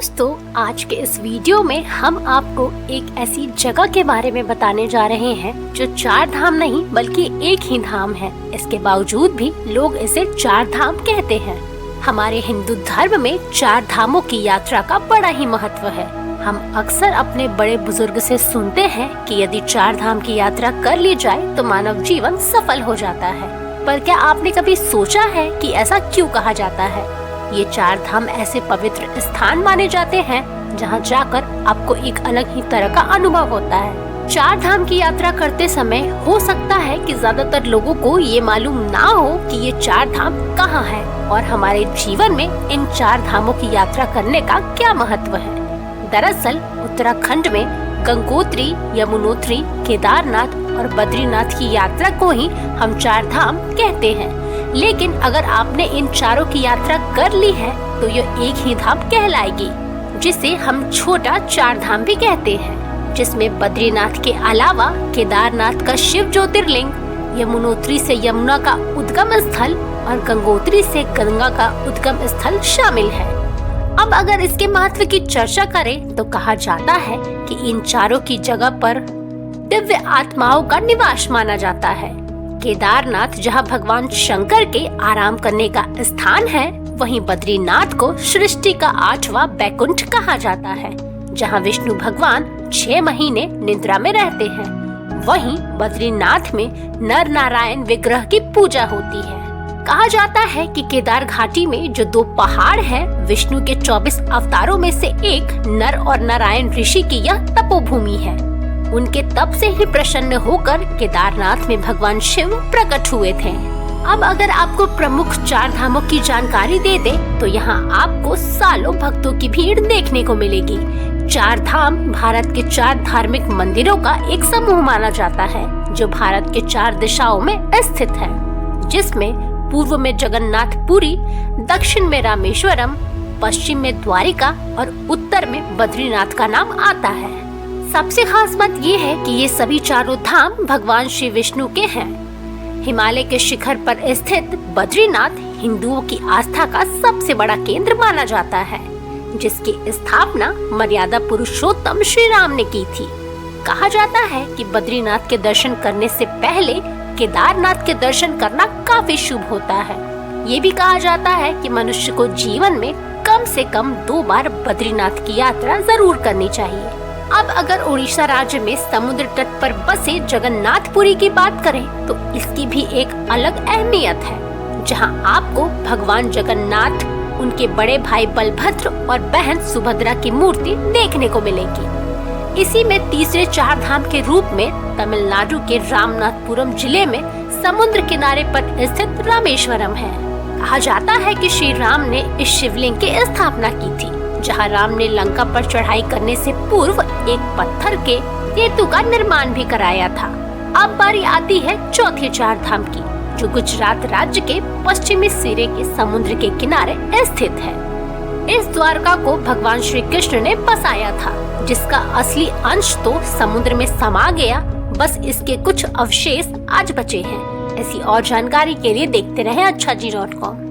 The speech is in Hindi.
दोस्तों, आज के इस वीडियो में हम आपको एक ऐसी जगह के बारे में बताने जा रहे हैं जो 4 धाम नहीं बल्कि एक ही धाम है। इसके बावजूद भी लोग इसे 4 धाम कहते हैं। हमारे हिंदू धर्म में 4 धामों की यात्रा का बड़ा ही महत्व है। हम अक्सर अपने बड़े बुजुर्ग से सुनते हैं कि यदि 4 धाम की यात्रा कर ली जाए तो मानव जीवन सफल हो जाता है। पर क्या आपने कभी सोचा है कि ऐसा क्यों कहा जाता है? ये 4 धाम ऐसे पवित्र स्थान माने जाते हैं जहाँ जाकर आपको एक अलग ही तरह का अनुभव होता है। 4 धाम की यात्रा करते समय हो सकता है कि ज्यादातर लोगों को ये मालूम ना हो कि ये 4 धाम कहाँ है और हमारे जीवन में इन 4 धामों की यात्रा करने का क्या महत्व है। दरअसल उत्तराखंड में गंगोत्री, यमुनोत्री, केदारनाथ और बद्रीनाथ की यात्रा को ही हम 4 धाम कहते हैं। लेकिन अगर आपने इन चारों की यात्रा कर ली है तो ये एक ही धाम कहलाएगी, जिसे हम छोटा 4 धाम भी कहते हैं, जिसमें बद्रीनाथ के अलावा केदारनाथ का शिव ज्योतिर्लिंग, यमुनोत्री से यमुना का उद्गम स्थल और गंगोत्री से गंगा का उद्गम स्थल शामिल है। अब अगर इसके महत्व की चर्चा करें तो कहा जाता है कि इन चारों की जगह पर दिव्य आत्माओं का निवास माना जाता है। केदारनाथ जहां भगवान शंकर के आराम करने का स्थान है, वहीं बद्रीनाथ को सृष्टि का 8वां बैकुंठ कहा जाता है, जहां विष्णु भगवान 6 महीने निद्रा में रहते हैं। वहीं बद्रीनाथ में नर नारायण विग्रह की पूजा होती है। कहा जाता है कि केदार घाटी में जो 2 पहाड़ है, विष्णु के 24 अवतारों में से एक नर और नारायण ऋषि की यह तपोभूमि है। उनके तप से ही प्रसन्न होकर केदारनाथ में भगवान शिव प्रकट हुए थे। अब अगर आपको प्रमुख 4 धामों की जानकारी दे दे तो यहाँ आपको सालों भक्तों की भीड़ देखने को मिलेगी। 4 धाम भारत के 4 धार्मिक मंदिरों का एक समूह माना जाता है, जो भारत के 4 दिशाओं में स्थित है, जिसमें पूर्व में जगन्नाथपुरी, दक्षिण में रामेश्वरम, पश्चिम में द्वारिका और उत्तर में बद्रीनाथ का नाम आता है। सबसे खास बात ये है कि ये सभी चारों धाम भगवान श्री विष्णु के हैं। हिमालय के शिखर पर स्थित बद्रीनाथ हिंदुओं की आस्था का सबसे बड़ा केंद्र माना जाता है, जिसकी स्थापना मर्यादा पुरुषोत्तम श्री राम ने की थी। कहा जाता है कि बद्रीनाथ के दर्शन करने से पहले केदारनाथ के दर्शन करना काफी शुभ होता है। ये भी कहा जाता है कि मनुष्य को जीवन में कम से कम 2 बार बद्रीनाथ की यात्रा जरूर करनी चाहिए। अब अगर उड़ीसा राज्य में समुद्र तट पर बसे जगन्नाथपुरी की बात करें तो इसकी भी एक अलग अहमियत है, जहां आपको भगवान जगन्नाथ, उनके बड़े भाई बलभद्र और बहन सुभद्रा की मूर्ति देखने को मिलेगी। इसी में तीसरे 4 धाम के रूप में तमिलनाडु के रामनाथपुरम जिले में समुद्र किनारे पर स्थित रामेश्वरम है। कहा जाता है कि श्री राम ने इस शिवलिंग की स्थापना की थी, जहां राम ने लंका पर चढ़ाई करने से पूर्व एक पत्थर के सेतु का निर्माण भी कराया था। अब बारी आती है चौथे 4 धाम की, जो गुजरात राज्य के पश्चिमी सिरे के समुद्र के किनारे स्थित है। इस द्वारका को भगवान श्री कृष्ण ने बसाया था, जिसका असली अंश तो समुद्र में समा गया, बस इसके कुछ अवशेष आज बचे हैं। ऐसी और जानकारी के लिए देखते रहें अच्छाजी.com।